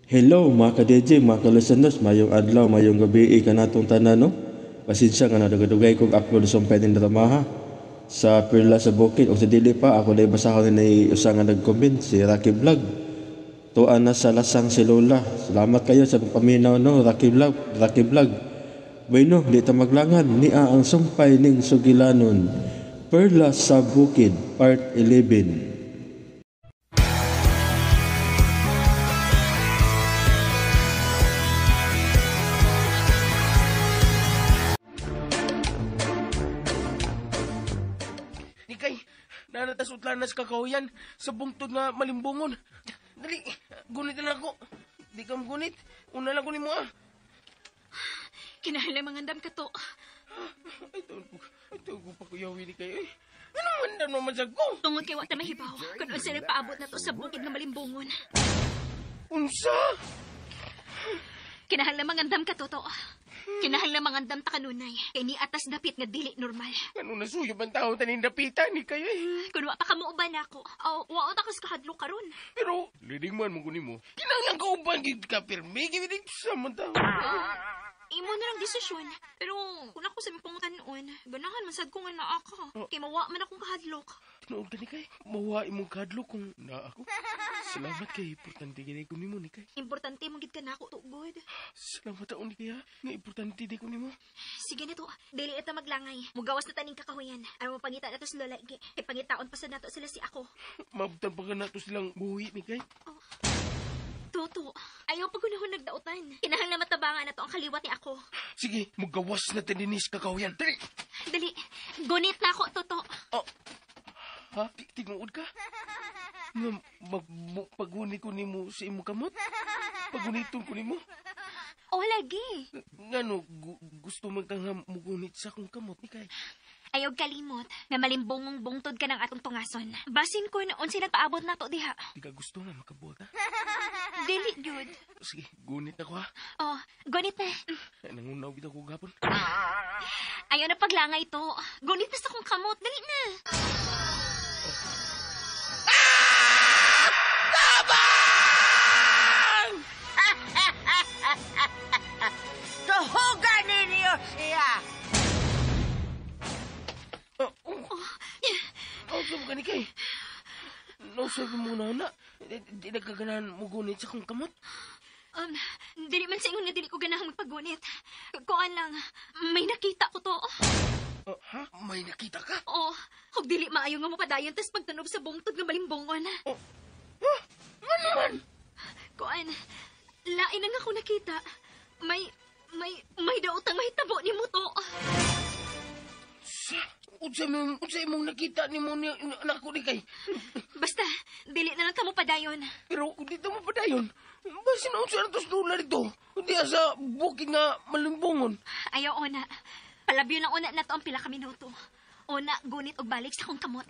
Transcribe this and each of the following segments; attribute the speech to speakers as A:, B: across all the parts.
A: Hello mga ka-DJ, mga ka-listeners, mayong adlaw, mayong gabi, kanatong tanan, no? Pasensya nga na dugay kong upload sa pwedeng dramaha sa Perla sa Bukid o sa dili pa, ako na ibasahon na usa nga nag-comment, si Rocky Vlog. Tuan na sa lasang si Lola. Salamat kayo sa paminaw, no? Rocky Vlog. Bueno, di ta maglangan, niya ang sumpay ning sugilanon. Perla sa Bukid, Part 11.
B: Nanatas utlanas kakahuyan sa bungtod nga malimbungon. Dali, gunit na ako. Di ka gunit. Una lang kunin mo ah.
C: Kinahanglan mangandam ka to.
B: Ay, taon ko pa kuyawi ni kayo eh. Anong mandam naman sa ko?
C: Tungod kay wata mahibaw. Kung unsa nagpaabot na to sa bukid nga malimbungon.
B: Unsa?
C: Kinahanglan mangandam ka to. Kinahanglan mangandam ta kanunay. Kay ni atas dapit nga dili normal.
B: Ano nasuyo bang tao tanin dapitan ni kayo eh?
C: Kun wa pa ka muuban ako. Wa ta kas kahadlo karon.
B: Pero, leading man mo kunin mo. Kinahanglan ka uban gid ka pirmi. Gawin sa man tao.
C: Imo na lang desisyon. Pero kung ako sa mipong tanon, ganahan man sad ko nga naa ka. Kay mawa man akong kahadlok.
B: Tinood ka ni kay. Mawa imong kahadlok kung naa ako. Salamat kay importante gid ko nimo ni kay.
C: Importante mo gid ka nako tugod.
B: Salamat taon ni kaya. Nga importante di ko nimo.
C: Sige nito. Dili ita maglangay. Mugawas na taning kakahuyan. Aron mo pangita nato sa lola igi. Kay pangitaon pa sa nato sila si ako.
B: Mabutan pa ka nato silang buhi ni kay.
C: Toto, ayaw pa gunahon nagdautan. Kinahanglan matabangan na to ang kaliwat ni ako.
B: Sige, magawas na tininis kakahuyan. Dali!
C: Dali, gunit na ako, Toto.
B: Oh. Ha? Tinuod ka? Nga, pagunit ko nimo sa imong kamot? Paguniton ko nimo?
C: O, lagi.
B: Nga no, gusto man kang mugunit sa akong kamot ni kay.
C: Ayaw kalimot na malimbungong bungtod ka ng atong tungason. Basin ko noon sila paabot na to diha.
B: Di ka gusto nga makabuhat ha?
C: Dili, Jude.
B: Sige, gunit ako ha?
C: Oh, gunit na.
B: Nangunaw kita ko gapon.
C: Ayaw na paglangay to. Gunit na sa kong kamot. Dali na.
B: Tabang!
D: Tuhugan ninyo siya!
B: Sabi ka ni kay. Sabi mo na. Di nagkaganahan mo gunit sa kong kamot.
C: Dili man sa ingon nga dili ko ganahang magpagunit. Kuan lang, may nakita ko to.
B: Ha? May nakita ka?
C: Oo, kung dili maayo nga mo padayon tas pagtunog sa bungtod nga malimbongon.
B: Ha? Ano man?
C: Kuan, lain ang ako nakita. May daotang mahitabo ni mo to.
B: Unsa imong nakita ni mo ni anak ko ni kay.
C: Basta, dili na lang kamo padayon.
B: Pero kung dito mo padayon, basin na unsa natos dolar dito. Hindi sa bukid nga malimbungon.
C: Ayaw ona. Palabyo na una na to ang pila ka minuto. Una, gunit og balik sa kong kamot.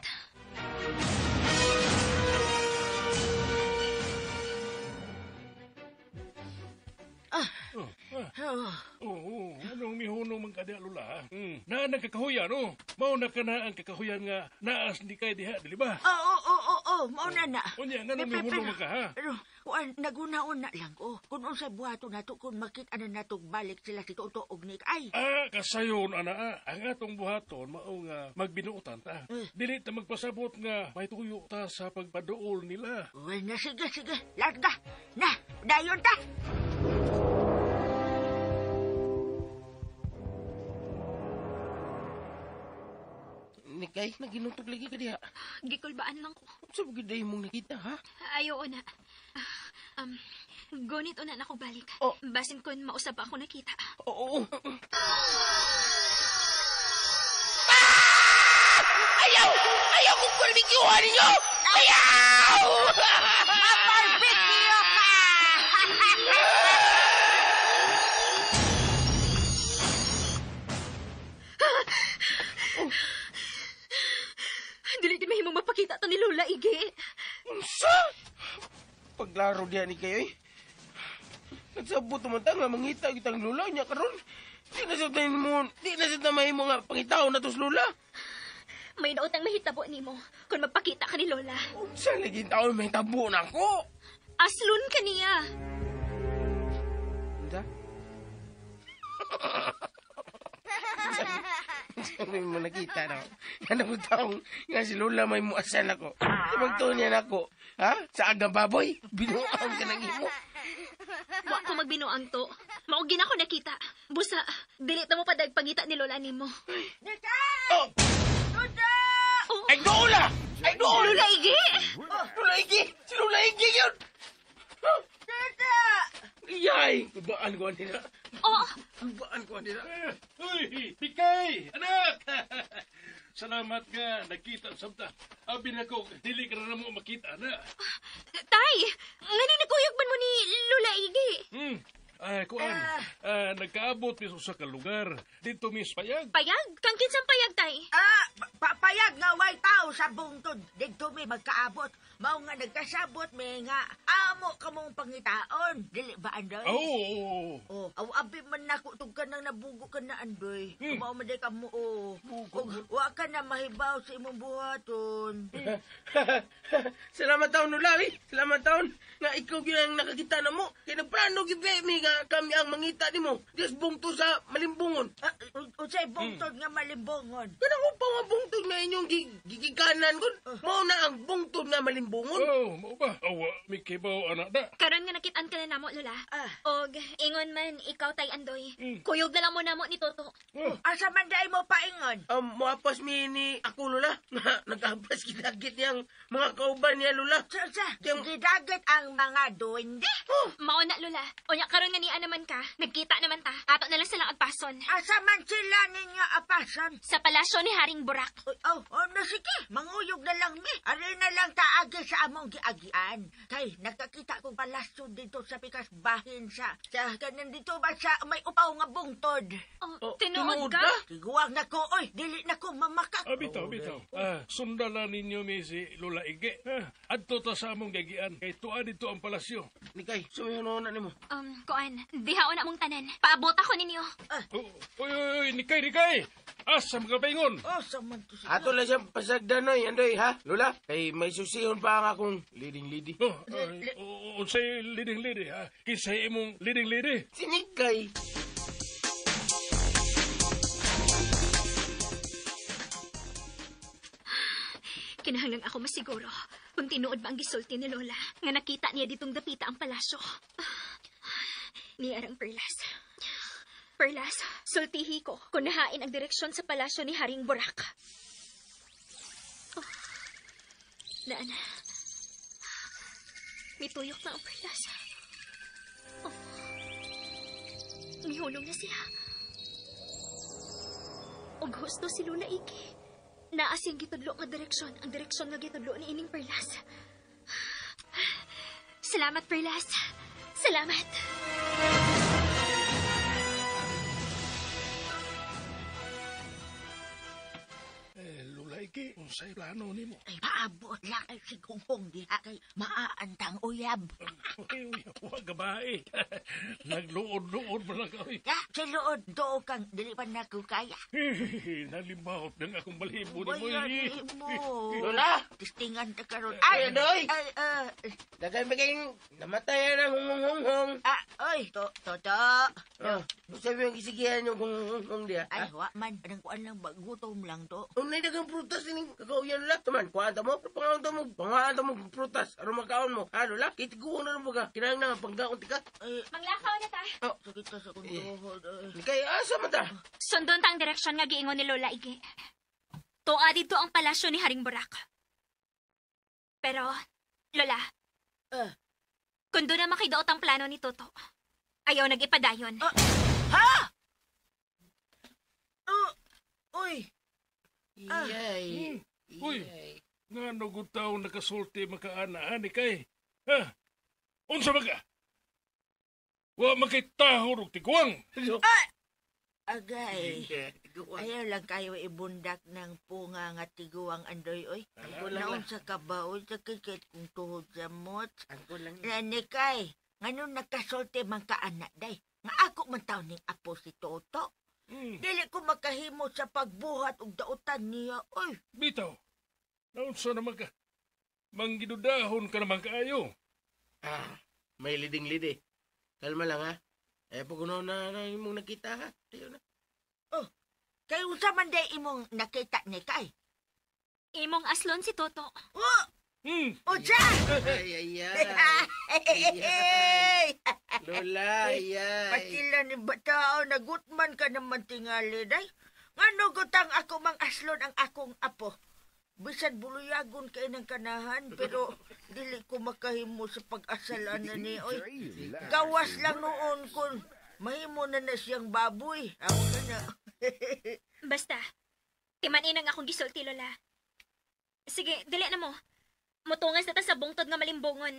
E: Anong mihuno man kada lula? Na nagkakahuyan, no? Mao na ka na ang kakahuyan nga naas ni kay diha, dili ba?
D: Oo, mauna na.
E: Unya, nga nang mihuno man ka, ha?
D: Pero, naguna-una lang ko. Kung unsay buhato nato, kung makita na nato balik sila si Toto og ni Ay.
E: Kasayon, ana, ang atong buhaton, mao nga magbinuotan ta. Dili ta magpasabot nga may tuyo ta sa pagpaduol nila.
D: Uy, na sige. Larga. Na, dayon ta.
B: Nikay, naginutog lagi ka diha.
C: Gikulbaan lang ko.
B: Sa bukid day mong nakita, ha?
C: Ayaw una. Gunit una na ako balik. Basin kon mausap ako nakita.
B: Oo. Ayaw kong barbecue ninyo! Ayaw!
D: Mabarbecue ka!
C: Dili din mahimong mapakita to ni Lola Ige.
B: Unsa? Paglaro diha ni kayo eh. Nagsabot naman ta nga mangita kitang lula niya karon. Di na sa mahimo nga pangitaw na tos lula.
C: May nautang mahitabo nimo kung magpakita ka ni Lola.
B: Unsa lagi taon may tabo na ko?
C: Aslun ka niya.
B: ka? Sabi mo nakita na. Ano ko taong nga si Lola may muasan ako. Magtunyan ako. Ha? Sa agang baboy? Binuang ka ng imo.
C: Wa ko magbinuang to. Maugin ako nakita. Busa, dilita mo pa pangita ni Lola nimo.
D: Nika!
B: Oh!
D: Lola!
B: Ay, Lola! Ay, Lola!
C: Lola Igi!
B: Lola Igi! Si Lola Igi yun!
D: Tata!
B: Iyay! Babaan ko nila.
C: Oh,
B: Babaan ko nila.
E: Uy, Pikay! Anak! Salamat nga, nakita sabta. Abi na ko, dili ka na mo makita na.
C: tay! Ngani nagkuyog man mo ni Lola Igi?
E: Kuan, nagkaabot miso sa kalugar. Dito mis payag.
C: Payag? Kang kinsang payag, tay?
D: Papayag nga way tao sa bungtod. Dito may magkaabot. Mao nga nagkasabot may nga amo kamong pangitaon. Dili ba andoy?
E: Oo.
D: Oh, abi man nako tug ka nang nabugo ka na andoy. Mao man day kamo oh. Wa ka na mahibaw sa imong buhaton.
B: Salamat taon, Lola. Salamat taon. Nga ikaw yun ang nakakita na mo. Kaya nagplano gibemi nga kami ang mangita ni mo. Diyos bungto sa malimbungon.
D: Unsay bungtod nga malimbongon.
B: Kanang ko pa nga bungtod na inyong gigikanan ko. Mao na ang bungtod na malimbungon.
E: Oh, mo ba? Awa, may kibaw anak da.
C: Karon nga nakitaan ka na namo, Lola. Og, ingon man, ikaw tay Andoy. Kuyog na lang mo namo ni Toto.
D: Asa man day mo paingon?
B: Muapas mi ni ako, Lola. Nag-apas kinagit niyang mga kauban niya, Lola.
D: Sa,
B: Yung-
D: gidagat ang mga duwende.
C: Mao na, Lola. Unya karon nga niya naman ka. Nagkita naman ta. Ato na lang silang agpason.
D: Asa man sila ninyo apason?
C: Sa palasyo ni Haring Burak.
D: Na sige, manguyog na lang mi. Ari na lang taagi sa among giagian. Kay, nakakita kong palasyo dito sa pikas bahin sa kanan dito ba sa may upaw nga bungtod.
C: Tinuod ka?
D: Tiguwag na ko, oy, dili na ko mamakak.
E: Bitaw. Sundalan ninyo mi si Lola Ige. Adto ta sa among gagian. Kay tuwa dito ang palasyo.
B: Nikay, sumihon na ni mo.
C: Kuan, dihaon na mong tanan. Paabot ako ninyo.
E: Uy, nikay! Asa mga paingon?
D: Saman to siya.
B: Ato lang siya pasagdanoy, Andoy, ha? Lola, kay may susihon pa ang akong leading-lady.
E: Unsay liding-lidi ha? Kisay imong liding-lidi?
B: Si Nikay.
C: Kinahanglan ako masiguro kung tinuod ba ang gisulti ni Lola nga nakita niya ditong dapita ang palasyo. Ni Arang Perlas. Perlas, sultihi ko kung nahain ang direksyon sa palasyo ni Haring Burak. Naan. Mituyok na ang Perlas. Mihulong na siya. Og husto si Lola Iki. Naasing gitudlo nga direksyon, ang direksyon nga gitudlo ni Ining Perlas. Salamat, Perlas. Salamat.
E: Lola Ige, unsay plano nimo?
D: Ay, paabot lang ay si Kumpong diha kay maaantang uyab.
E: Uy, huwag gabae. Nagluod-luod mo lang kami.
D: Ya, si Luod, do kang dili pa na ko kaya.
E: Nalimbawot ng akong balibo ni mo.
D: Bayan mo.
B: Lola!
D: Tistingan ka karon.
B: Ay, Andoy!
D: Ay,
B: Dagay maging namatay na ng hungong-hungong.
D: oy, Toto.
B: Sabi yung kisigihan yung hungong diya.
D: Ay, wa man, anong kuan lang ba, gutom lang to.
B: Unay dagang prutas ini kakauyan, Lola. Tuman, kuhaan mo. Pangaon mo prutas. Aron makaon mo. Ha, Lola? Kitiguan na mo ka. Kinahang na panggaon tika.
C: Manglakaw na ta.
D: Sakit na sa kuntuhod.
B: Nikay, asa man ta?
C: Sundon tang direksyon nga giingon ni Lola Igi. Tuwa dito ang palasyo ni Haring Burak. Pero, Lola, kung doon na makidaot ang plano ni Toto, ayaw nag-ipadayon.
D: Uy,
B: Iyay.
E: Uy, nga nagutaw nakasulti makaanaan ni kay. Ha? Unsa ba ka? Wa makitahor og tiguang.
D: agay. Ayaw lang kayo ibundak ng punga nga tiguang andoy, oy. Naon sa kabaoy, sa kikit kung tuhod sa mot. Nanikay, ngayon nakasulti man ka anak, day. Nga ako man taon ning apo si Toto. Dili ko makahimo sa pagbuhat og dautan niya, oy.
E: Bitaw. Naunsa naman ka? Manggidudahon ka naman kaayo.
B: May liding-lidi. Kalma lang, ha? Pag na imong nakita ha. Tayo na.
D: Kay unsa man day imong nakita ni kay?
C: Imong aslon si Toto.
D: Oh, unsa?
B: Ay. Lola, ay.
D: Patila ni batao, nagutman ka naman tingali, day. Ngano gutang ako mang aslon ang akong apo. Bisan buluyagon kay ng kanahan, pero dili ko makahimo sa pag-asalan na ni oy. Gawas lang noon kung mahimo na siyang baboy. Ako na.
C: Basta, timanin ang akong gisulti, Lola. Sige, dili na mo. Mutungas na ta sa bungtod nga malimbongon.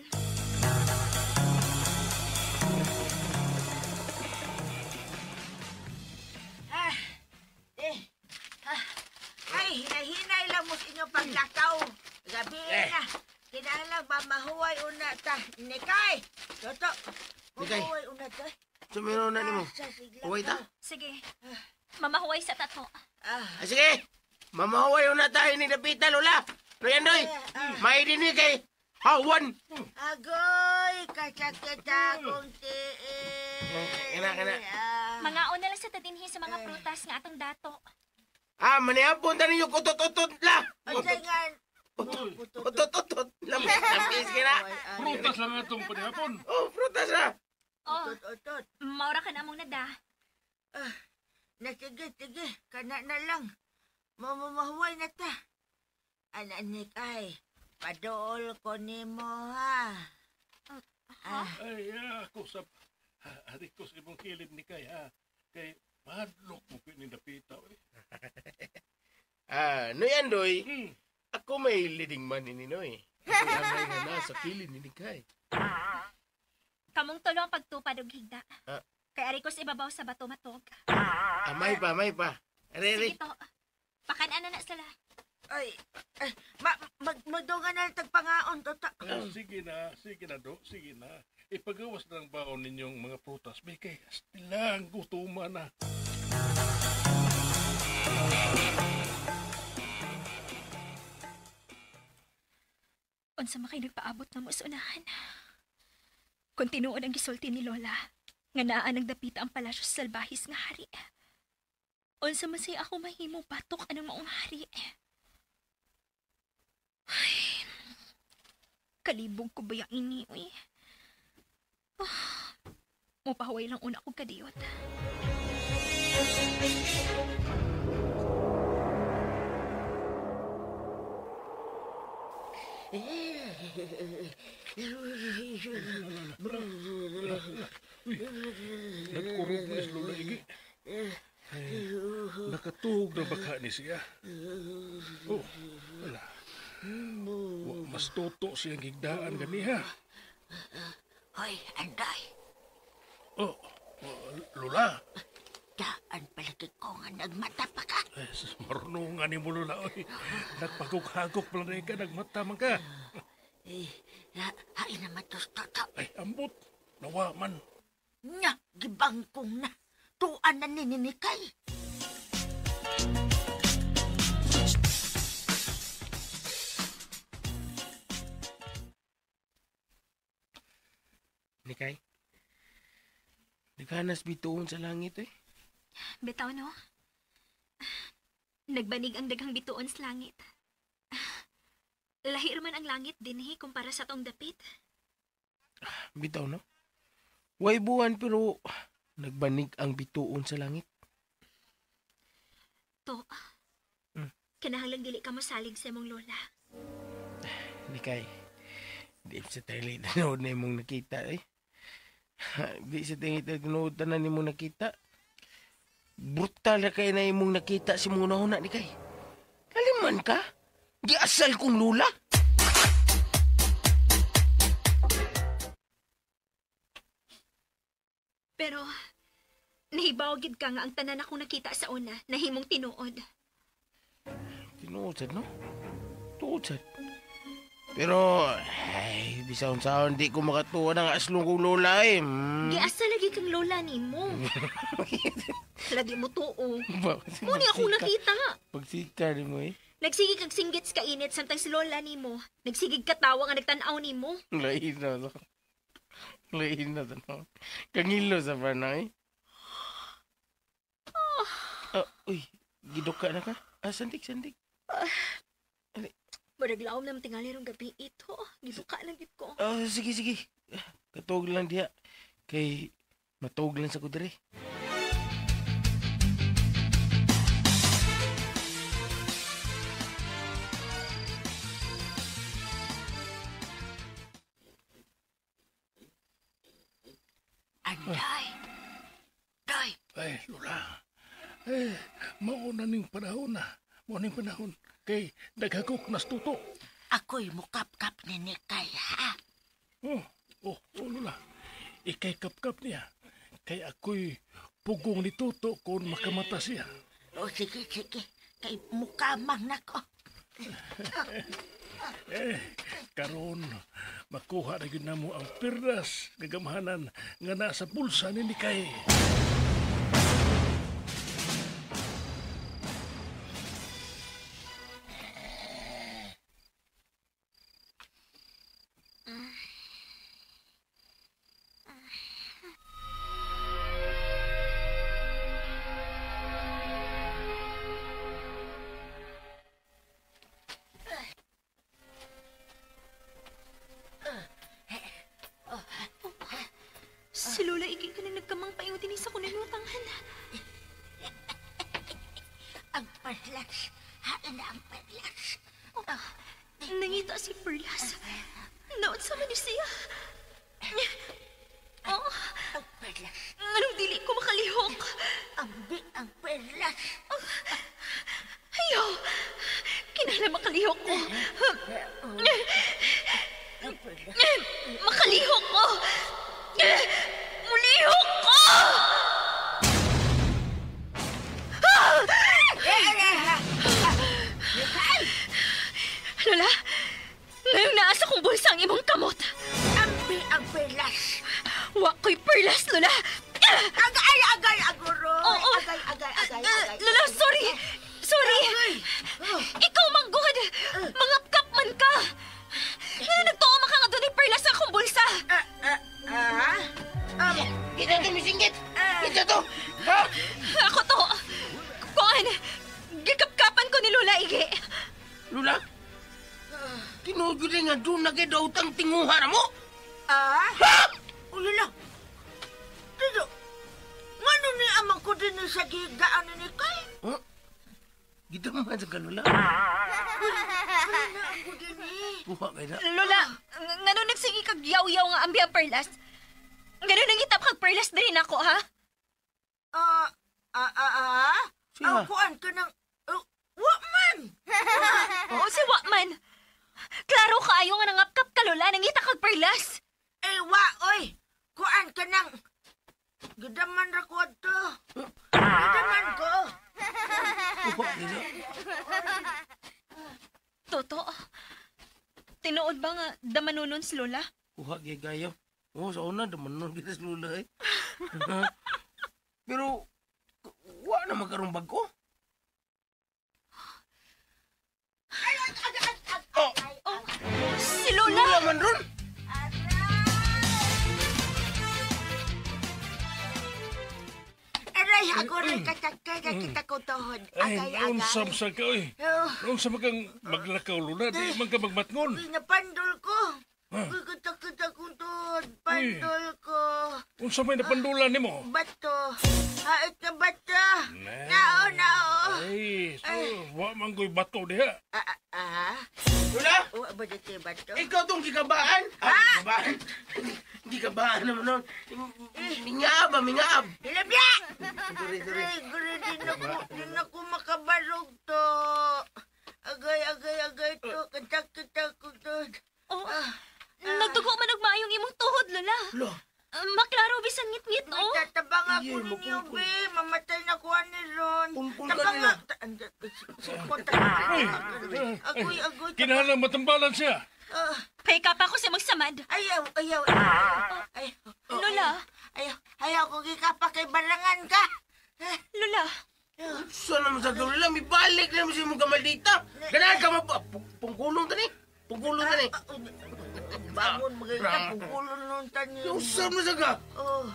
D: Ay, hinahinay lang mo sa inyong paglakaw. Gabi na. Kinahanglan ba mahuway una ta. Nikay! Toto,
B: Nikay.
D: mahuway una ta.
B: Sumiro na nimo.
D: Sa sigla
B: Huway ta.
C: Sige, mamahuway sa tato.
B: Sige. Mamahuway na tayo ni Dapita, Lola. Ano yan, Doy? May dinig kay Hawan.
D: Agoy, kasakit akong tiil.
B: Kana.
C: Mga na lang sa tadinhi sa mga prutas nga atong dato.
B: Manihapon ta ninyo kutot-utot la.
D: Ang sayan.
B: Utot-utot. Lampis kina.
E: Prutas lang atong panihapon.
B: Oh, prutas na.
C: Oh,
D: Otot.
C: maura ka na mong nada.
D: Sige. Kana na lang. Mamahuway na ta. Ananik ay. Padool ko nimo ha.
E: Ay, ako sa... Hari ko sa ibang kilid ni Kay, ha? Kay, madlok mo pinindapita, eh.
B: Ano yan, Doy?
E: Hmm.
B: Ako may leading man ni Ninoy. Ako ang nga nasa kilid ni Nikay.
C: Kamong tulo ang pagtupad og higda.
B: Ah.
C: Kay ari ko sa ibabaw sa bato matog.
B: May pa. Ari.
C: Sige to. Pakan-ano na sila.
D: Ay. Magdungan na tagpangaon to ta.
E: Sige na, Do. Sige na. Ipagawas na ang baon ninyong mga prutas. May kay, stilang gutuman na.
C: Unsa makay nagpaabot na mo sa unahan. Kung tinuod ang gisulti ni Lola, nga naa nagdapita ang palasyo sa salbahis nga hari. Unsa man say ako mahimo batok anong maong hari. Ay, kalibog ko ba yung ini, uy? Mupahaway lang una kong kadiyot.
E: Nagkurog na si Lola Igi. Nakatuhog na baka ni siya. Oh, wala. Mas toto siyang gigdaan ganiha.
D: Hoy, Anday.
E: Oh, Lola.
D: Daan palagi ko nga nagmata pa ka.
E: Marunungan ni mo, Lola. Oy, nagpagok-hagok pala na ka, nagmata man ka.
D: Hain naman to toto.
E: Ay, ambot. Nawaman.
D: Nya, gibangkong na. Tuan na nininikay.
B: Nikay. Naghanas bituon sa langit eh.
C: Bitaw, no? Nagbanig ang daghang bituon sa langit. Lahir man ang langit dinhi kumpara sa tong dapit.
B: Bitaw no? Way buwan pero nagbanig ang bituon sa langit.
C: To, kinahanglang dili ka mosalig sa imong lola.
B: Nikay. Di sa tali tanood na imong nakita eh. Di sa tingin tanood na imong nakita. Brutal na kayo na imong nakita si mong nahuna, Nikay. Kaliman ka? Giasal kong lula?
C: Pero, nahibawagid ka nga ang tanan akong nakita sa una na himong tinuod.
B: Tinuod sad, no? Tuod sad. Pero, ay, bisaon-saon, di ko makatuwa ng aslong kong lola eh.
C: Giasa lagi kang lola ni mo. Lagi mo tuo. Muni akong nakita.
B: Pagsika ni mo eh.
C: Nagsigig kag singgit sa kainit samtang si lola ni mo. Nagsigig katawa nga nagtanaw ni mo.
B: Lain na. Lain na tanong. Kangilo sa panay. Uy, giduka na ka? Sandik.
C: Maraglaom naman tingali rong gabi ito. Gibuka lang gid ko.
B: Sige. Katog lang diha. Kay matog lang sa kudre.
D: Anday. Day.
E: Ay, Lola. Mauna ning panahon na. Mauna ning panahon. Kay daghagok nas tuto.
D: Ako'y mukap-kap ni Nikay, ha?
E: Lola. Ikay kap-kap niya. Kay ako'y pugong ni tuto kung makamata siya.
D: Sige. Kay mukamang nako.
E: Karon, makuha na yun na mo ang perlas gagamahanan nga nasa bulsa ni Nikay.
C: Si Lola Iggy ka na nagkamang paingon din sa kunanutangan.
D: Ang perlas. Hain na ang perlas.
C: Nangita si Perlas. Naon sa man siya.
D: Ang perlas.
C: Anong dili ko makalihok?
D: Ang perlas.
C: Ayaw! Kinala makalihok ko. Makalihok ko! Mulihok ko! Lola, ngayong naasa kong bulsa ang imong kamot.
D: Ang perlas.
C: Wa ko'y Perlas, Lola.
D: Agay, aguro.
C: Oo.
D: Agay.
C: Lola, sorry. Ikaw manggod. Mangapkap man ka. Nagtuoma ka nga doon ni Perlas sa akong bulsa.
B: Kita to, misinggit! Kita to! Ha?
C: Ako to. Kuan, gikapkapan ko ni Lola Iggy.
B: Lula? Tinuod yun nga doon na kayo utang tinguha na mo?
D: Ulala. Dito. Ngano ni amang ko din sa gigaan ni Nikay?
B: Huh? Gita mo sa kalula?
D: Wala ako din
B: Buha kayo na.
C: Lola, ngano nagsingi kag yaw-yaw nga ambi ang Perlas? Ngano nang itap kag Perlas din ako, ha?
B: Siya?
D: Ang kuan ka ng... Wakman!
C: Oo, si Wakman. Klaro kaayo nga nangapkap ka, Lola. Nangita kag Perlas.
D: Oy! Kuan ka ng... Gidaman ra ko to. Gidaman ko.
B: Buha kayo na.
C: Toto, tinuod ba nga damanunon si Lola?
B: Buha kayo gayo. Sa una, damanon kita sa lula eh. Pero, wa na magkarumbag ko.
C: Si Lola!
B: Lula man ron!
D: Aray, ako rin katakaya kita ko tohon.
E: Ay,
D: Agay.
E: naunsam sa ka, oy. Naunsam kang maglakaw, Lola. Di man ka magmatngon.
D: Pinapandol ko. Kita ko tohon. Pandol ko.
E: Unsa may napandulan nimo?
D: Bato. Hait na bato.
E: Nah.
D: Nao.
E: Ay, so, wa man ko'y bato diha.
B: Lula!
D: Wa ba dito bato?
B: Ikaw tong gikabaan? Gikabaan? Gikabaan naman nun. Mingaab.
D: Hilabya! Guri, din ako makabarog to. Agay to. Katak ko to.
C: Oh, nagtugo man og maayong imong tuhod, Lola.
B: Lo,
C: Maklaro bisan ngit-ngit,
D: May
C: oh.
D: tatabang ako
B: Iye,
D: ninyo,
B: mapungkol.
D: be. Mamatay na kuha ni Ron.
B: Pungkol ka
D: Tabang
B: nila.
D: Agoy.
E: Kinahanglan matambalan siya.
C: Pahika pa ako sa magsamad.
D: Ayaw.
C: Lola,
D: Ayaw ko gikapa kay barangan ka.
C: Lola,
B: saan naman sa Lula? May balik na naman siya mong kamaldita. Ganahan ka pungkulong ka ni. Pungkulong ka ni.
D: Bangon, maganda, pugulon nun tanyo.
B: Usap na saga.
D: Oh.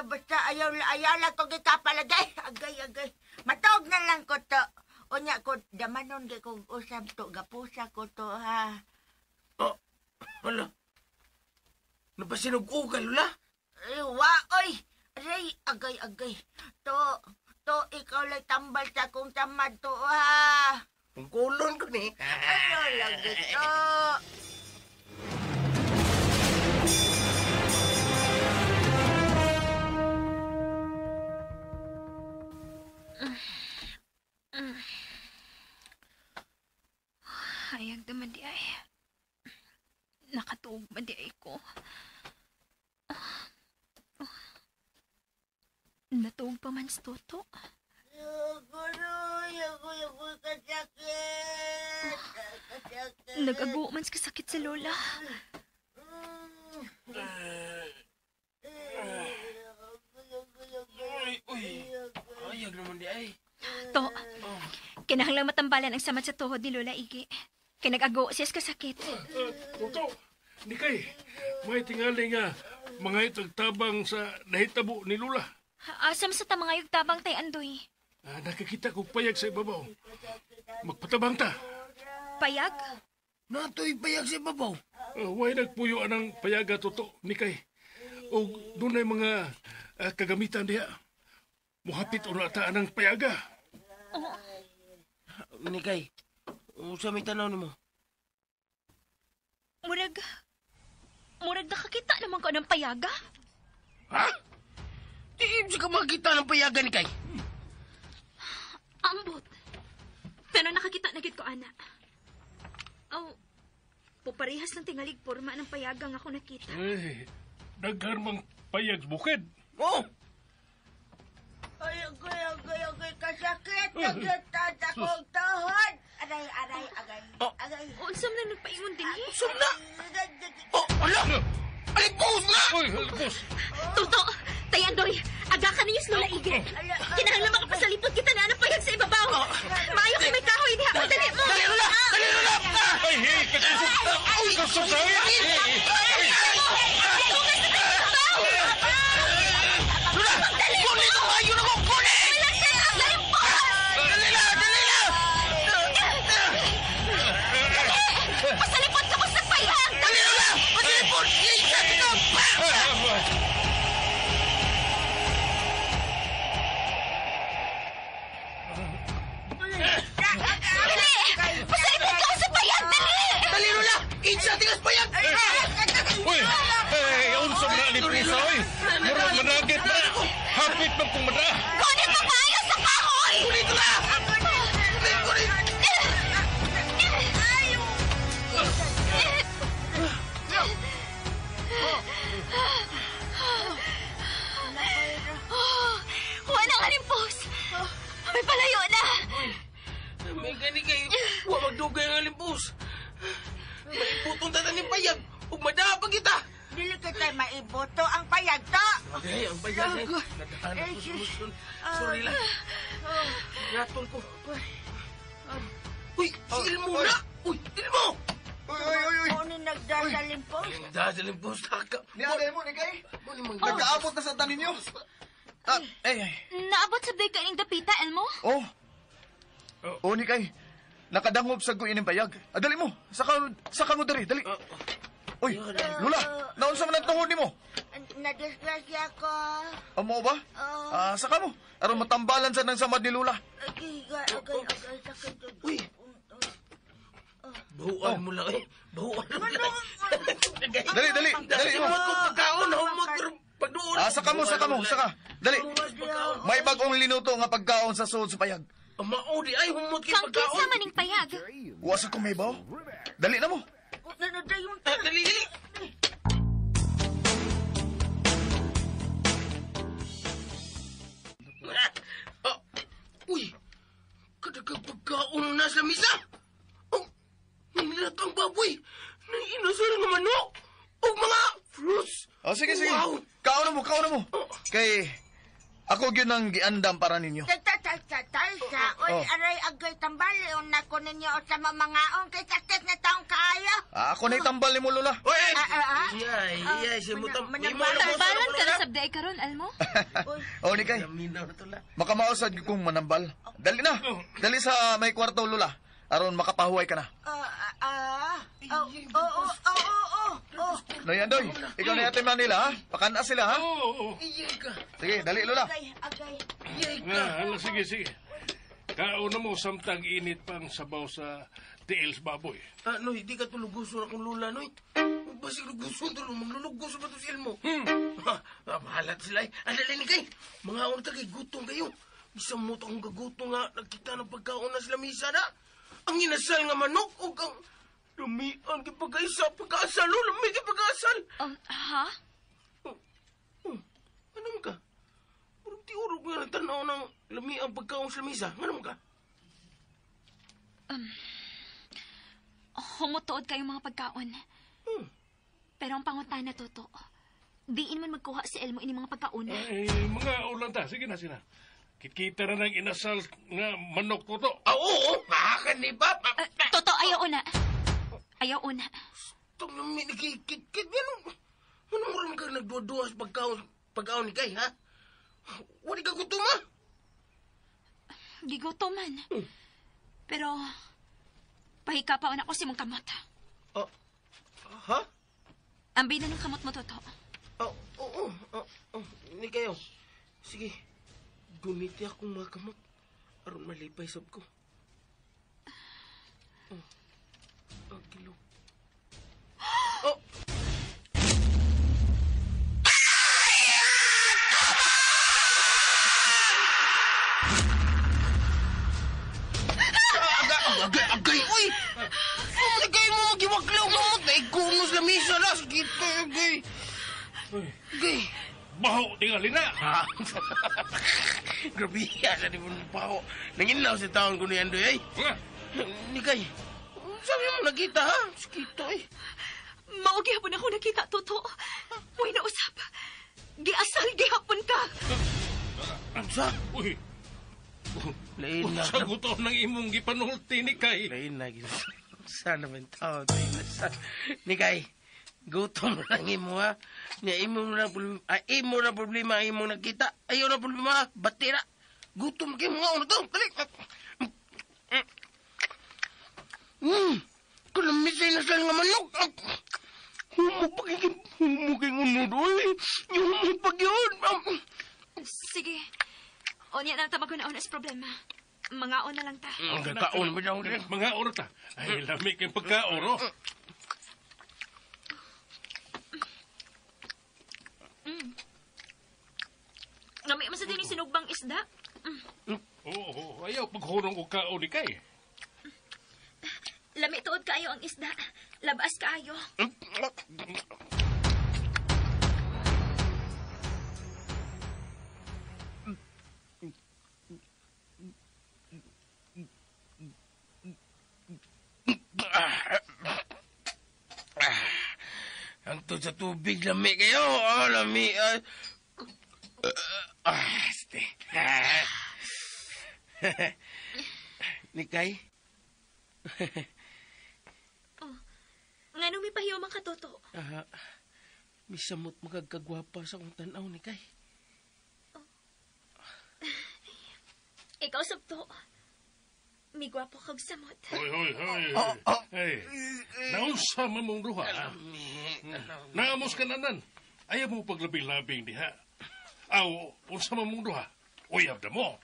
D: Basta ayaw lang ko gikapalagay. Agay. Matawag na lang ko to. Unya ko, damanon kay kong usap to. Gapusa ko to, ha.
B: Oh, wala. Napasinog ka, Lula?
D: Oy! Aray, agay. To, ikaw lang tambal sa kong tamad to, ha.
B: Ang kulon ko ni.
D: Ano lang ito?
C: Hayag naman di ay. Nakatuog man di ay ko. Natuog pa man sa toto.
D: Yago, kasakit.
C: Nag-ago man sa kasakit sa lola.
B: Ayag naman di ay.
C: To, kinahanglang matambalan ang samad sa tuhod ni Lola Igi. Kaya nag-ago siya sa kasakit.
E: Tuto, ni kay, may tingali nga mga itag tabang sa nahitabo ni Lula.
C: Asam sa tamangayog tabang tay Andoy.
E: Nakakita ko payag sa ibabaw. Magpatabang ta.
C: Payag?
B: Nato'y payag sa babaw.
E: Way nagpuyo anang payaga tuto ni kay. O doon ay mga kagamitan diha. Muhapit o nata anang payaga.
B: Nikay, sa may tanaw ni mo.
C: Murag nakakita naman ko ng payaga.
B: Ha? Di ka makita ng payaga ni Kay.
C: Ambot. Pero nakakita na gid ko, ana. Puparehas ng tingalig porma ng payagang ako nakita.
E: Daghan mang payag bukid.
B: Oh!
D: Agay, kasakit. Nagitad akong tuhod. Aray.
C: Unsam na nagpaingon din eh.
B: Sum na! Oh, ala! Alipos na!
E: Uy, halipos!
C: Tuto! Tayandoy! Aga ka niyo sa Lola Igi! Kinahanglan makapasalipot kita na payag sa ibabaw! Maayo kay may kahoy diha! Dali mo!
B: Dali, Lula!
E: Ay, hey! Kasusok sa akin!
B: Lula! Kunin mo! Ayun ako! Kunin! Dali na!
C: Pasalipot ka mo sa payag!
B: Dali, Lula! Pasilipon! Lisan ito!
C: Pasalipot ka mo sa payag! Dali!
B: Dali, Lula! Insa, tigas payag!
E: Uy! Unsam na ni Prisa, uy! Murag managit na! Hapit man kong mada!
C: Kunin mo kayo sa kahoy!
B: Kunin ko na! Kunin!
C: Wala nga rin, boss! May palayo na!
B: May gani kayo. Huwag magdugay ang alimpos. Maiputong tatan ni payag. Huwag madapa kita.
D: Dili kita maiboto ang payag to.
B: Okay, ang payag ay. Nadaanan ko sa musyon. Sorry lang. Natol ko. Uy, si Ilmo na! Uy, Ilmo!
D: Ano nagdasalim po?
B: Dahil sa limpos, taka.
F: Niagay mo, ni kay? Nagkaabot na sa tanin niyo.
C: Naabot sa bigay ng dapita, Elmo?
F: Oh, ni kay. Nakadangob sa guin ng bayag. Dali mo. Saka mo dali. Uy, Lula, naunsa man ang tuhod ni mo?
D: Nadisgrasya ko.
F: Amo ba? Saka mo. Aron matambalan sa nang samad ni Lula.
D: Agay, sakit.
B: Uy! Bahuan mo lang eh. Bahuan mo lang.
F: Dali mo.
B: Humot ko pagkaon. Humot ko pagdoon.
F: Saka. Dali. May bagong linuto nga pagkaon sa suod sa payag.
B: Maudi ay humot kayo
C: Kang kinsa
B: pagkaon.
C: maning payag?
F: Wasa ko may baw. Dali na mo.
D: Nanadayon
B: Dali. Uy! Kadagang pagkaon na sa misa! Oh! Nilatang baboy! Inasal nga manok! O mga fruits!
F: Sige.
B: Wow!
F: Kaon na mo. Kay ako gyud ang giandam para ninyo.
D: Tay, Ay, saoy,
F: Oh.
D: aray, agay tambali, una ko ninyo o sa mamangaon, kay sakit na taong kaayo.
F: Ako na itambal ni mo, Lola.
B: Oy!
D: Ah.
B: Iyay, si mo tam.
C: Tambalan ka na sabday karon, Almo?
F: O, ni kay.
B: Laminaw na to la.
F: Makamausad kong manambal. Dali na. Dali sa may kwarto, Lola. Aron makapahuway ka na. Noy, Andoy. Ikaw na Ate Manila, ha? Pakana sila, ha?
E: Oo.
B: Iyay ka.
F: Sige, dali, Lola.
D: Agay.
B: Iyay ka.
E: Nga, sige, sige. Kauna mo samtang init pang sabaw sa tiils baboy.
B: Noy, di ka tuluguso akong lula, Noy. Basig luguso, tulong magluluguso ba ito si Elmo? Mahalat sila eh. Andali ni kay. Mga unta kay gutong kayo. Bisang mo akong gagutong nga. Nagkita ng pagkaon na sila misa na. Ang inasal nga manok o kang lumian kay pagkaisa, pagkaasal, o lami kay pagkaasal.
C: Ha?
B: Anong ka? Parang tiurog nga nagtanaw ng lami ang pagkaon sa misa. Anong ka?
C: Humutuod kayong mga pagkaon. Pero ang pangutan na toto, diin man magkuha si Elmo ini mga pagkaon.
E: Ay, mga ulan ta. Sige na sila. Kikita na ng inasal nga manok toto.
B: Oo, mahakan ni Pap.
C: Toto, ayaw una. Ayaw una.
B: Itong lami nagkikit-kit. Anong rin ka nagduwa-duwa sa pagkaon ni Kay, ha? Wali ka gutom, ha?
C: Gigutoman. Pero, pahika pa una ko si mong kamot.
B: Ha?
C: Ambay na ng kamot mo, Toto.
B: Oo. Hindi kayo. Sige. Gumiti akong mga kamot. Aron malipay sab ko. Kilo. Agay! Uy! Agay mo magiwaklaw mo! Dahil kunos na misa na! Sakito, agay! Agay!
E: Baho, tingali na.
B: Ha? Grabe yan, di mo pa ako. Nanginaw sa taon ko ni Andoy, ay.
E: Nga.
B: Nikay, sabi mo nakita, ha? Sakito, eh.
C: Maugi hapon ako nakita, Toto. Uy, nausap. Giasal, gihapon ka.
B: Sa?
E: Uy,
B: Lain na.
E: sa guto ng imong gipanulti ni Kay.
B: Lain na. Sana man taon. Nikay, gutom lang imo, ha? Imo na problema, imo nakita. Ayaw na problema, batira. Gutom kayo mga ano to. Dali. Kalamisay na sila nga manok. Humugay unudoy. Humupag yun.
C: Sige. O niya na tamag ko na unas problema. Mangaon na lang ta.
B: Ang kakaon ba daw rin?
E: Mga oro ta. Ay, lamig yung pagkaoro.
C: Nami mo sa din yung sinugbang isda.
E: Oo, ayaw paghurong o kao ni Kay.
C: Lami tuod kaayo ang isda. Labas kaayo.
B: Ang to sa tubig, lami kayo. Lami. Este. Nikay?
C: Nga nung may pahiyo mga katoto.
B: Misamot magagagwapa sa kong tanaw, Nikay.
C: Ikaw sabto. May gwapo kag samot.
E: Hoy. Hey, naunsa man mong duha. Naamos ka nanan. Ayaw mo paglabi-labing diha. Aw, unsa man mong duha. Uyab na mo.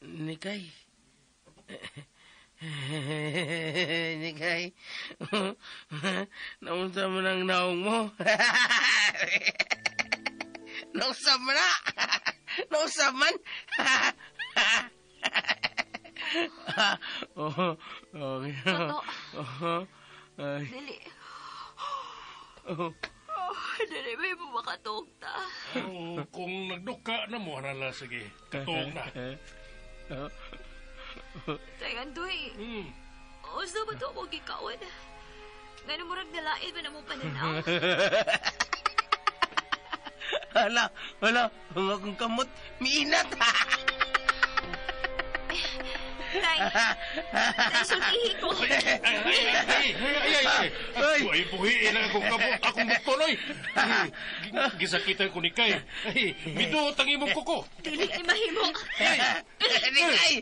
B: Nikay. Nikay. Naunsa mo ng naong mo. Naunsa mo na. Naunsa man.
C: Toto. Dili. Dili, may bumakatog ta.
E: Oh, kung nagduka na mo, hanala, sige. Katuong na.
C: Tayan doy. Usa ba ito ako gikaon? Nga murag nalain ba na mong pananaw?
B: Hala, mga kong kamot, miinat.
C: Tay, sultihi ko.
E: Ay, buhiin ang akong buktonoy. Gisakitan ko ni Kay. Biduot ang imong kuko.
C: Dili ni mahimo.
B: Ni Kay,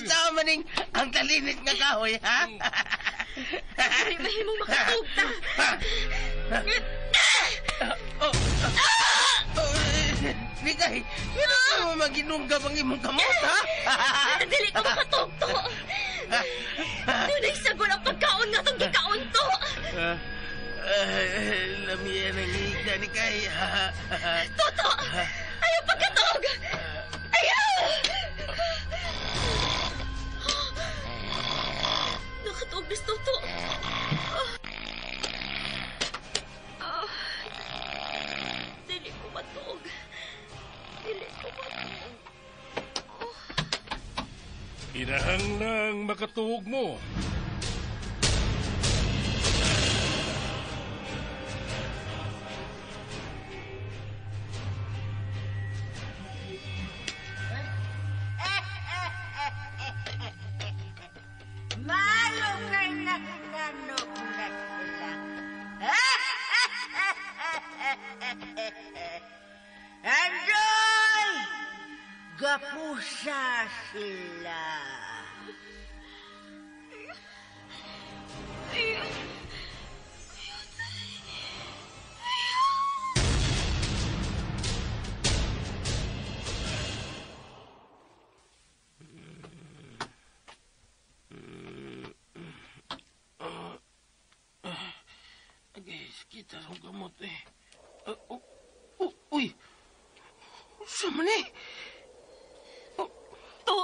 B: sama ning ang talinit nga kahoy, ha?
C: Dili mahimo makatugta.
B: Ni Kay, pero mo maginunggab ang imong kamot, ha?
C: Dili ko makatugto. Dunay sagol ang pagkaon nga itong gikaon to.
B: Lamiya ng higa ni Kay, ha?
C: Toto! Ayaw pagkatog! Ayaw! Nakatog, Miss Toto. Dili ko matog. Dili ko matog.
E: Inahang lang makatuog mo.
D: Malo kay nakinanok na sila. Andoy! Gapusa sila.
B: Guys, kita sa gamot, eh. Uy! Sama ni?
C: To!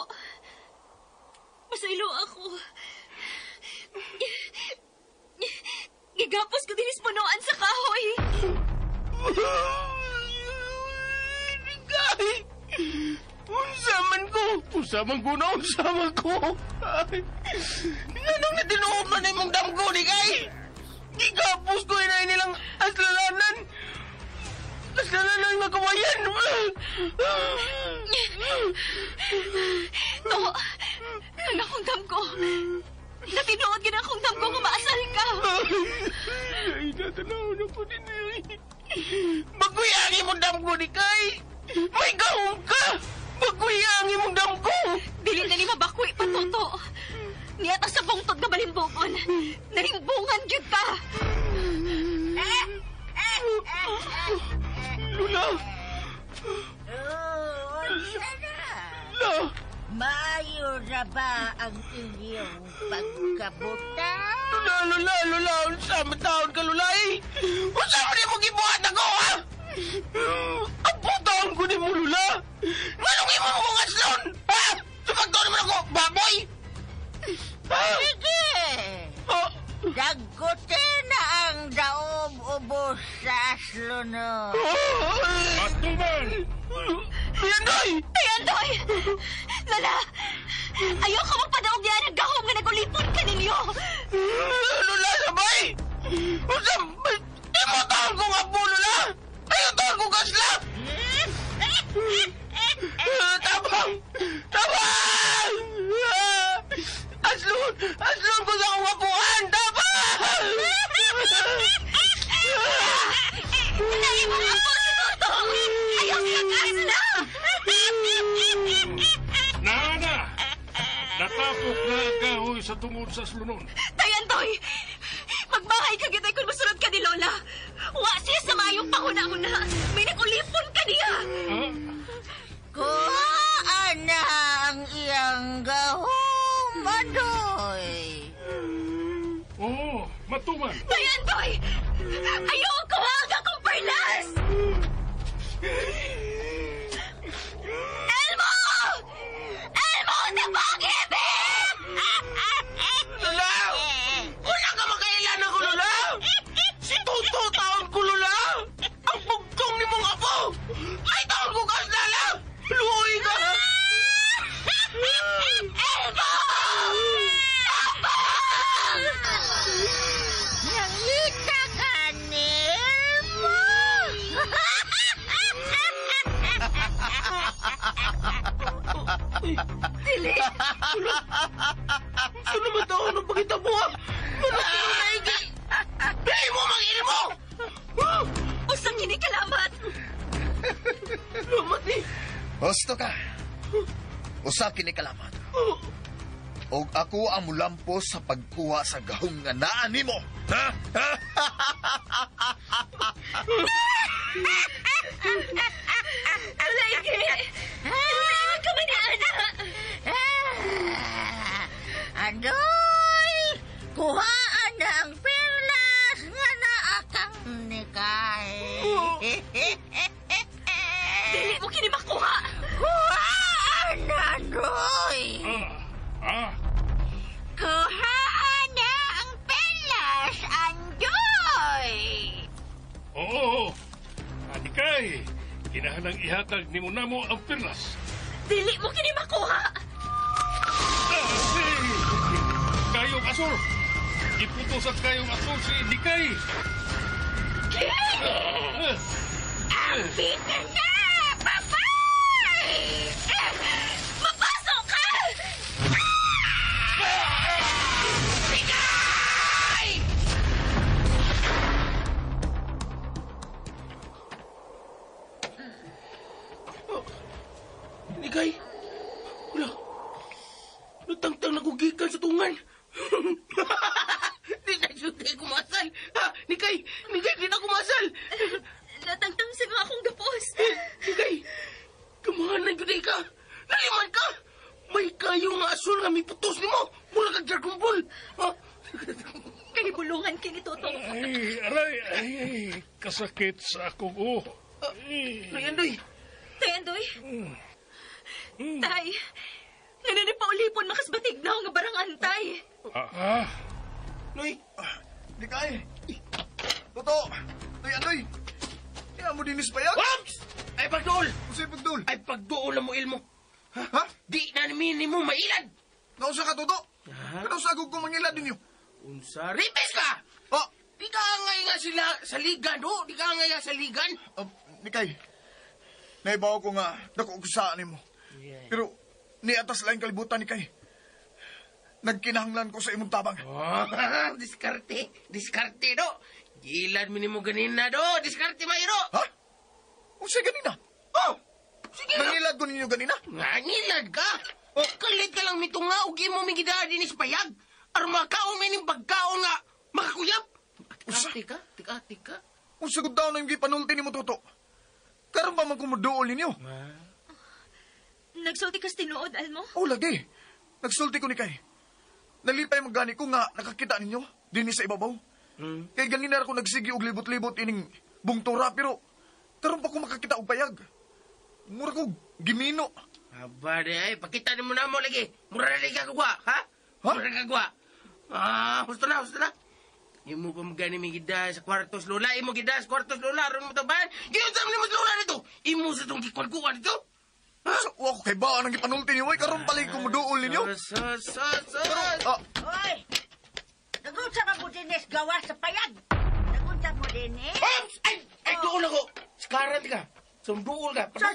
C: Masaylo ako. Gigapos ko dinis punuan sa kahoy.
B: Kay! Unsaman ko! Unsaman ko na, unsaman ko! Anong natinuod man na imong damgo ni Kay? Gigapos ko inay nilang aslalanan! Aslalanan nga kawayan!
C: To! Ang akong damgo. Natinuod gina akong damgo kung maasal ka.
B: Ay, natanaw na po din eh. Magkuyangi mong damgo ni Kay! May gahong ka! Magkuyangi mong damgo!
C: Dili na ni mabakwi pa, Toto. Niyata sa bungtod nga balimbogon. Nalimbungan gyud ka.
B: Lula! La!
D: Maayo na ba ang inyong pagkabuta?
B: Lula! Unsama taon ka, Lula eh! Unsama ni mo gibuhat ako, ha? Ang putaon ko ni mo, Lula! Manong imo mo mga slon, ha? Sumagtaon naman ako, baboy! Ha?
D: Sige!
B: Ha?
D: Dagutin na ang daob ubos sa aslono.
E: Patuman!
B: Yandoy!
C: Ayandoy! Lala! Ayaw ka magpadaog yan ang gahom nga nagulipon ka ninyo!
B: Lula, sabay! Di mo taon ko nga po, Lula! Ayaw taon ko kasla! Tabang! Tabang! Aslon ko sa akong apuan! Tabang!
C: Dahil mo nga po si Toto! Ayaw ka kasla!
E: Nana! Natapok na ang kahoy sa tungod sa slunon.
C: Tayantoy! Magbahay ka gitay kung masunod ka ni Lola! Wa siya sa mayong panguna-una! May nagulipon ka niya!
E: Ha?
D: Kuhaan na ang iyang gahom, Adoy.
E: Oo, matuman.
C: Tayantoy! Ayaw ko ang akong perlas! Elmo! Elmo! Sa pag-ibig!
B: Lula! Wala ka makailan ako, Lula! Si Toto taon ko, Lula! Ang bugtong ni mong apo! Ay, taon ko kaslala! Luhoy ka!
C: Elmo!
D: Nangita ka, Nelmo.
C: Dili! Usa kini kalamat.
B: Lamat ni.
F: Gusto ka. Usa kini kalamat. Og ako ang mulampos sa pagkuha sa gahong nga naa nimo. Ha?
C: Lagi. Hindi ka man ana.
D: Adoy! Kuhaan na ang perlas nga naakang nikay.
C: Dili mo kini makuha.
D: Kuhaan na, Adoy! Kuhaan na ang perlas, Andoy!
E: Oo. Anikay, kinahanglang ihatag ni mo namo ang perlas.
C: Dili mo kini makuha.
E: Kayong asor. Iputos at kayong asor si Nikay.
D: Ang bitin na! Babay!
C: Mapasok ka!
B: Nikay. Wala. Lutang-tang nagugikan sa tungan. Di na siya kumasal. Ha, Nikay, di na kumasal.
C: Natangtang sa nga akong gapos.
B: Nikay, kamahanan yun ka. Naliman ka. May kayo nga asul nga may putos ni mo. Mula kag Dragon Ball. Ha?
C: Kay bulungan kini Totong.
E: Ay, kasakit sa akong
B: Nayandoy.
C: Tay, Andoy. Tay, naninipaulipon makasbatig na nga barang antay.
B: Noy,
F: Di kay. Toto. Ay, anoy. Kaya mo dinis payag?
B: Wams! Ay pagduol.
F: Usay pagdul.
B: Ay pagduol na mo ilmo.
F: Ha?
B: Di na namin mo mailad.
F: Nausa ka, Toto? Ano sa agog ko mangilad ninyo?
B: Unsa? Ripes ka!
F: Oh,
B: Di ka ngay nga sila sa ligan, do? Di ka ngay nga sa ligan?
F: Di kay. Naibaw ko nga, dako ko saan mo. Pero, ni atas laing kalibutan ni kay. Nagkinahanglan ko sa imong tabang.
B: Oh, diskarte. Diskarte, do. Gilad mo ni mo ganina, do. Diskarte, mayro.
F: Ha? O siya ganina?
B: Oh, sige na.
F: Nangilad ko ninyo ganina?
B: Ngangilad ka. Oh, kalit ka lang mitunga, ugi mo migida din payag. Aron makaon may ning pagkaon nga makakuyap.
F: Usa?
B: Tika.
F: O sagod daw na yung gipanulti ni mo, Toto. Karon pa man kumuduol ninyo.
C: Nagsulti kas tinuod, Almo?
F: O lagi. Nagsulti ko ni kay. Nalipay magani ko nga nakakita ninyo dinhi sa ibabaw. Kay ganina ako nagsigi og libot-libot ining bungtura pero karon pa ko makakita og payag. Mura ko gimino.
B: Aba de ay, pakita ni mo na mo lagi. Mura na lagi kagwa, ha?
F: Ha?
B: Mura kagwa. Husto na. Imo pa magani mi gida sa kwartos lola, imo gida sa kwartos lola, aron mo taban. Giyusam ni mo sa lola nito. Imo sa tong gikwalkuan dito.
F: Ha? So, ako kay ba nang gipanulti niyo? Ay, karon pala kumuduol ninyo.
B: Sus.
D: Oy! Nagunsa ka mo dinis gawa sa payag? Nagunsa mo dinis?
B: Ops! Ay, doon ako. Sakarat ka. Sumduol ka.
D: Sa!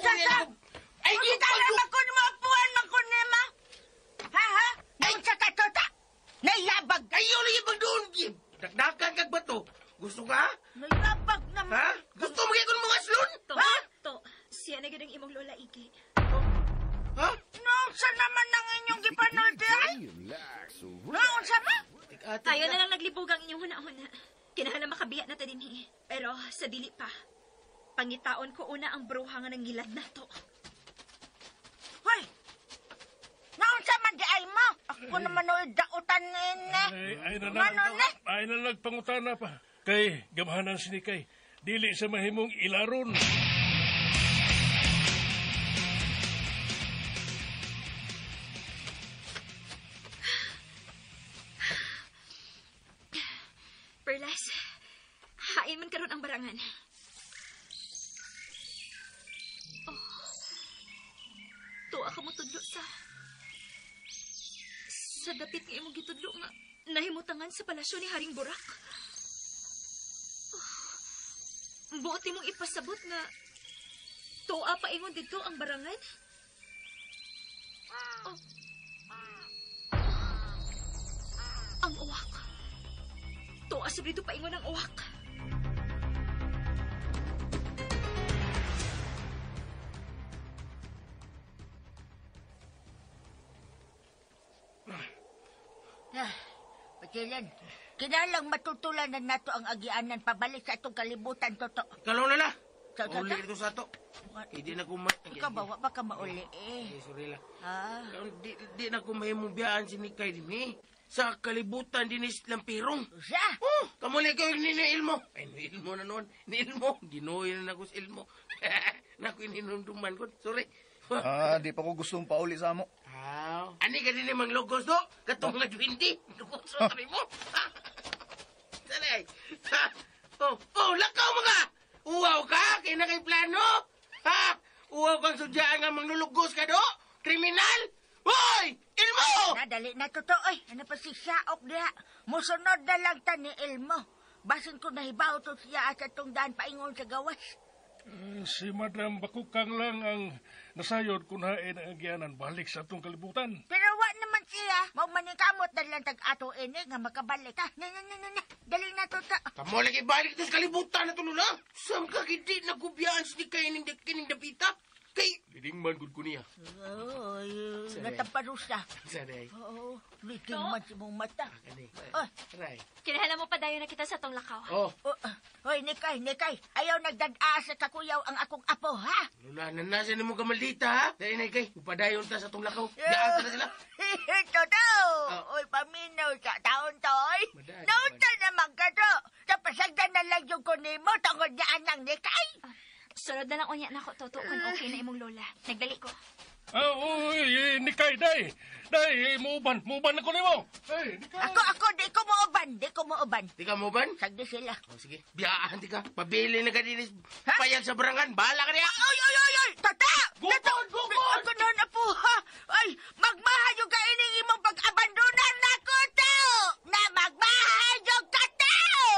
B: Ay,
D: Hindi
B: yung
D: ka na makun mo apuan makunima? Ha? Nagunsa ka, Tota? Nayabag!
B: Ayaw lagi pagdoon, Gib. Dakdakan kag bato. Gusto ka?
D: Nayabag naman!
B: Ha? Gusto mo kaya kung mga slon?
C: To, siya na ganang imong lola Igi.
B: Ha?
D: Naunsa naman ang inyong gipanulti ay? Naunsa ma?
C: Tayo na lang naglibog ang inyong huna-huna. Kinahanglan makabiya na ta dinhi. Pero sa dili pa. Pangitaon ko una ang bruha nga nangilad na to.
D: Hoy! Naunsa man di ay mo? Ako naman o'y dautan nene.
E: Ay na nagpangutana pa. Kay, gamahanan si Nikay. Dili sa mahimong ilaron.
C: Perlas, hain man karon ang barangan. Tuwa ka mo tudlo sa dapit nga imong gitudlo nga nahimutangan sa palasyo ni Haring Burak. Buot imong ipasabot nga tuwa pa ingon dito ang barangan. Ang uwak. Tuwa sa dito pa ingon ang uwak.
D: Kilan, kinalang matutulan na nato ang agianan pabalik sa atong kalibutan, Toto.
B: Kalong na la.
D: Sa- sa-
B: Uli ito sa to. Hindi na ko
D: Ikaw ba, wa ba ka mauli eh?
B: Sorry la.
D: Ah,
B: Di na ko mahimong biyaan si Nikay din eh. Sa kalibutan din is lampirong.
D: siya?
B: Oh, kamuli ko yung Ilmo. Ay, Ilmo na noon. Ilmo. Ginoy na ako sa Ilmo. Naku, ininunduman ko. Sorry.
F: Di pa ko gustong pauli sa mo.
B: Ani ka din yung logos do? Katong nga 20. Sorry mo. Sanay. Lakaw mga! Uwaw ka? Kaya na kay plano? Ha? Uwaw kang sudyaan nga manglulugos ka do? Kriminal? Hoy! Ilmo!
D: Nadali na, Toto. Oy, ano pa si Siaok diha? Musunod na lang ta ni Elmo. Basin ko nahibaw to siya at atong daan paingon sa gawas.
E: Si Madam Bakukang lang ang nasayod kung hain ang agianan balik sa atong kalibutan.
D: Pero wa naman siya. Mau manikamot na lang tag-ato ini nga makabalik. Ha? Na. Dali na, Toto.
B: Kamu lagi balik ito sa kalibutan na ito lula. Sam ka hindi nagubiyaan si Nikay kining dapita. Kay... Didingman gud ko niya.
D: Oh, nataparusa.
B: Sanay.
D: Oo, liting man si mong mata.
B: Kani.
D: Oh,
B: Aray.
C: Kinahala mo pa dayo na kita sa tong lakaw.
B: Oh,
D: Hoy, Nikay. Ayaw nagdad-a sa kakuyaw ang akong apo, ha?
B: lula, nanasa ni mo kamaldita ha? Dahil na ikay, upadayon ta sa itong lakaw. Daan ta na sila.
D: Toto!
B: Oh.
D: Oy, paminaw sa taon to, oy.
B: Madali,
D: Naunta naman ka to. Sa pasagdan na lang yung kunin mo, tungod niya anang Nikay.
C: Sunod na lang unya na ako, Toto, kung okay na imong lola. Nagdali ko.
E: Uy, Nikay, day! Day, muuban ako nimo! Hey, Nikay!
D: Ako, di ko mooban.
B: Di ka mo ban?
D: Sagdi sila.
B: Oh, sige, biyaan di ka. Pabili na ka din payag sa barangan. Bahala ka niya.
D: Oy! Tata!
B: Bukod!
D: Ako na na po, ha? Ay, magmahayo ka ining imong pag-abandonan na ko, tao! Na magmahayo ka, tao!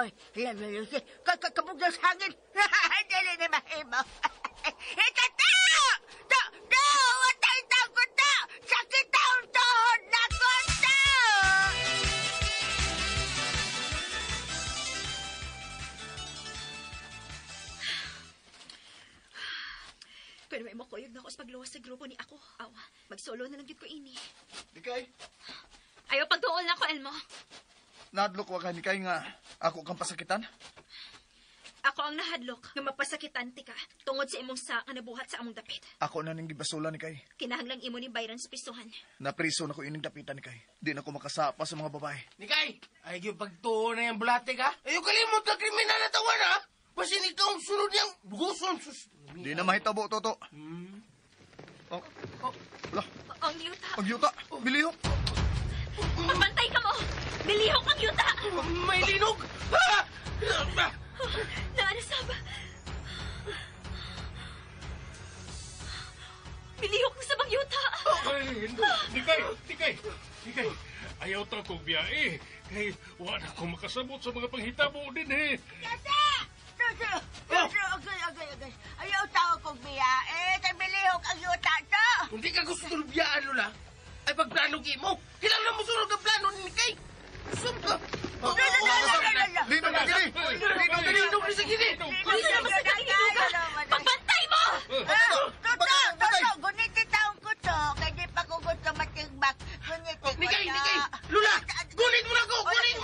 D: Oy. Kabog na sa hangin. Dali na mahimo. Ito, tao! Tao! Watay tao ko, tao! Sakit taong tuhod na ko, tao!
C: Pero may makuyog na ako sa pagluwas sa grupo ni ako. Awa, magsolo na lang gid ko ini.
F: Nikay,
C: Ayaw pagtuol na ko, Elmo.
F: nadlok wa ka Nikay nga ako kang pasakitan.
C: Ako ang nahadlok nga mapasakitan ti ka tungod sa imong sa nga nabuhat sa among dapit.
F: Ako na ning gibasula Nikay.
C: Kinahanglang imo ni Byron sa pistuhan.
F: Napriso na ko ining dapitan Nikay. Di na ko makasapa sa mga babae.
B: Nikay, ay yung pagtuo na yung bulate ka. Ay yung kalimot na kriminal na tawan ha. Pasin ikaw ang sunod niyang guson.
F: Di na mahitabo, Toto. Oh, wala.
C: Ang yuta.
F: Ang yuta. Bilihok.
C: Pagbantay ka mo! Nilihok ang yuta!
B: May linog! Ha!
C: Naanasaba. Nilihok mo sa bang yuta!
E: Ay, Nikay! Ayaw ta kong biyae. Kay wala ko makasabot sa mga panghitabo din eh.
D: Agay. Ayaw tao kong biya. Kay bilihok ang yuta to.
B: Kung di ka gusto tulbiyaan, Lola, ay pagplano mo. Kailangan mo sunod ang plano ni Nikay. Sum ka.
F: Linog na gini.
B: Linog na sa gini.
C: Hindi na masakit pagbantay mo!
D: Toto, guniti taong ko to. Kaya di pa ko gusto matigbak. Guniti ko
B: Nikay!
D: to.
B: Lola! Gunit mo na ako!
D: Gunit!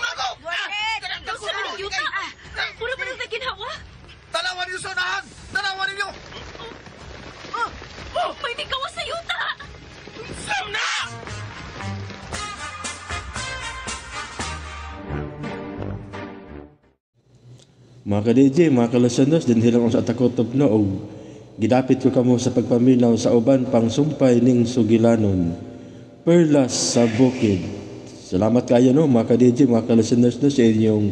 C: Ikaw sa mga yuta! Puro pa nang naginawa!
F: Tanawan niyo sa unahan. Tanawan ninyo.
C: May bigawa sa yuta!
B: Sam na!
A: Mga ka-DJ, mga ka-listeners, din hilang sa takotob na og gidapit ko kamo sa pagpaminaw sa uban pang sumpay ning sugilanon. Perlas sa bukid. Salamat kayo no mga ka-DJ, mga ka-listeners no sa inyong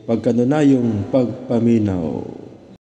A: pagkanunayong pagpaminaw.